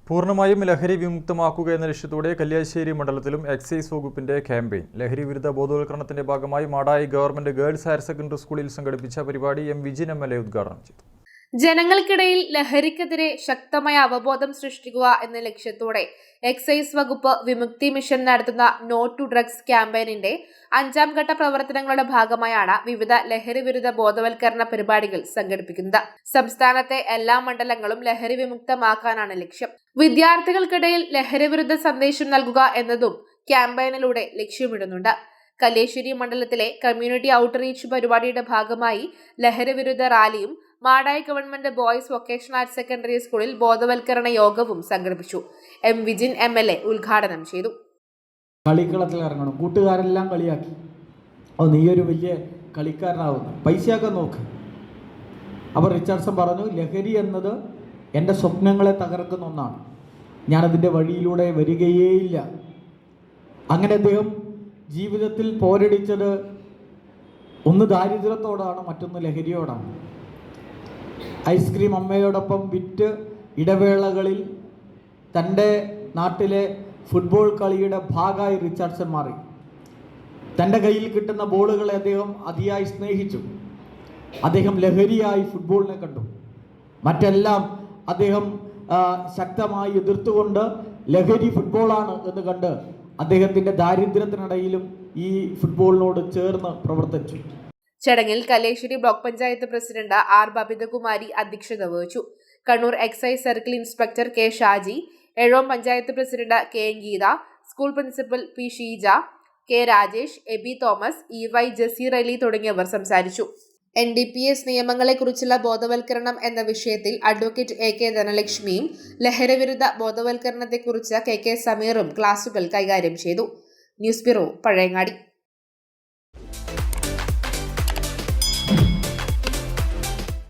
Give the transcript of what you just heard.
പൂർണ്ണമായും ലഹരി വിമുക്തമാക്കുക എന്ന ലക്ഷ്യത്തോടെ കല്യാശ്ശേരി മണ്ഡലത്തിലും എക്സൈസ് വകുപ്പിന്റെ ക്യാമ്പയിൻ ലഹരി വിരുദ്ധ ബോധവൽക്കരണത്തിന്റെ ഭാഗമായി Madayi government girls higher secondary സ്കൂളിൽ സംഘടിപ്പിച്ച പരിപാടി എം വിജിൻ MLA ഉദ്ഘാടനം ചെയ്തു. ജനങ്ങൾക്കിടയിൽ ലഹരിക്കെതിരെ ശക്തമായ അവബോധം സൃഷ്ടിക്കുക എന്ന ലക്ഷ്യത്തോടെ എക്സൈസ് വകുപ്പ് വിമുക്തി മിഷൻ നടത്തുന്ന നോ ടു ഡ്രഗ്സ് ക്യാമ്പയിനിന്റെ 5ാം ഘട്ട പ്രവർത്തനങ്ങളുടെ ഭാഗമായാണ് വിവിധ ലഹരി വിരുദ്ധ ബോധവൽക്കരണ പരിപാടികൾ സംഘടിപ്പിക്കുന്നത്. സംസ്ഥാനത്തെ എല്ലാ മണ്ഡലങ്ങളും ലഹരി വിമുക്തമാക്കാനാണ് ലക്ഷ്യം. വിദ്യാർത്ഥികൾക്കിടയിൽ ലഹരി വിരുദ്ധ സന്ദേശം നൽകുക എന്നതും ക്യാമ്പയിനിലൂടെ ലക്ഷ്യമിടുന്നുണ്ട്. കല്യാശ്ശേരി മണ്ഡലത്തിലെ കമ്മ്യൂണിറ്റി ഔട്ട്റീച്ച് പരിപാടിയുടെ ഭാഗമായി ലഹരി വിരുദ്ധ റാലിയും Madayi government boys vocational higher secondary സ്കൂളിൽ ബോധവൽക്കരണ യോഗവും സംഘടിപ്പിച്ചു. എം വിജിൻ MLA ഉദ്ഘാടനം ചെയ്തു. കളിക്കളത്തിൽ ഇറങ്ങണം, കൂട്ടുകാരെല്ലാം കളിയാക്കി. നീയൊരു വലിയ കളിക്കാരനാവുന്നു, പൈസയൊക്കെ നോക്ക്. അപ്പോൾ റിച്ചാർഡ്സൺ പറഞ്ഞു, ലഹരി എന്നത് എൻ്റെ സ്വപ്നങ്ങളെ തകർക്കുന്ന ഒന്നാണ്, ഞാനതിൻ്റെ വഴിയിലൂടെ വരികയേയില്ല. അങ്ങനെ അദ്ദേഹം ജീവിതത്തിൽ പോരടിച്ചത് ഒന്ന് ദാരിദ്ര്യത്തോടാണ്, മറ്റൊന്ന് ലഹരിയോടാണ്. ഐസ്ക്രീം അമ്മയോടൊപ്പം വിറ്റ് ഇടവേളകളിൽ തൻ്റെ നാട്ടിലെ ഫുട്ബോൾ കളിയുടെ ഭാഗമായി റിച്ചാർഡ്സൺ മാറി. തൻ്റെ കയ്യിൽ കിട്ടുന്ന ബോളുകളെ അദ്ദേഹം അതിയായി സ്നേഹിച്ചു. അദ്ദേഹം ലഹരിയായി ഫുട്ബോളിനെ കണ്ടു. മറ്റെല്ലാം അദ്ദേഹം ശക്തമായി എതിർത്തുകൊണ്ട് ലഹരി ഫുട്ബോളാണ് എന്ന് കണ്ട് അദ്ദേഹത്തിൻ്റെ ദാരിദ്ര്യത്തിനിടയിലും ഈ ഫുട്ബോളിനോട് ചേർന്ന് പ്രവർത്തിച്ചു. ചടങ്ങിൽ Kalliasseri block panchayat president R. Babithakumari അധ്യക്ഷത വഹിച്ചു. Kannur excise circle inspector K. Shaji, Ezhome panchayat president K. Geetha, school principal P. Sheeja, K. Rajesh, Aby Thomas, EY Jaseer Ali തുടങ്ങിയവർ സംസാരിച്ചു. NDPS നിയമങ്ങളെക്കുറിച്ചുള്ള ബോധവൽക്കരണം എന്ന വിഷയത്തിൽ അഡ്വക്കേറ്റ് AK. ധനലക്ഷ്മിയും ലഹരിവിരുദ്ധ ബോധവൽക്കരണത്തെക്കുറിച്ച് KK. സമീറും ക്ലാസുകൾ കൈകാര്യം ചെയ്തു. News bureau, Pazhayangadi.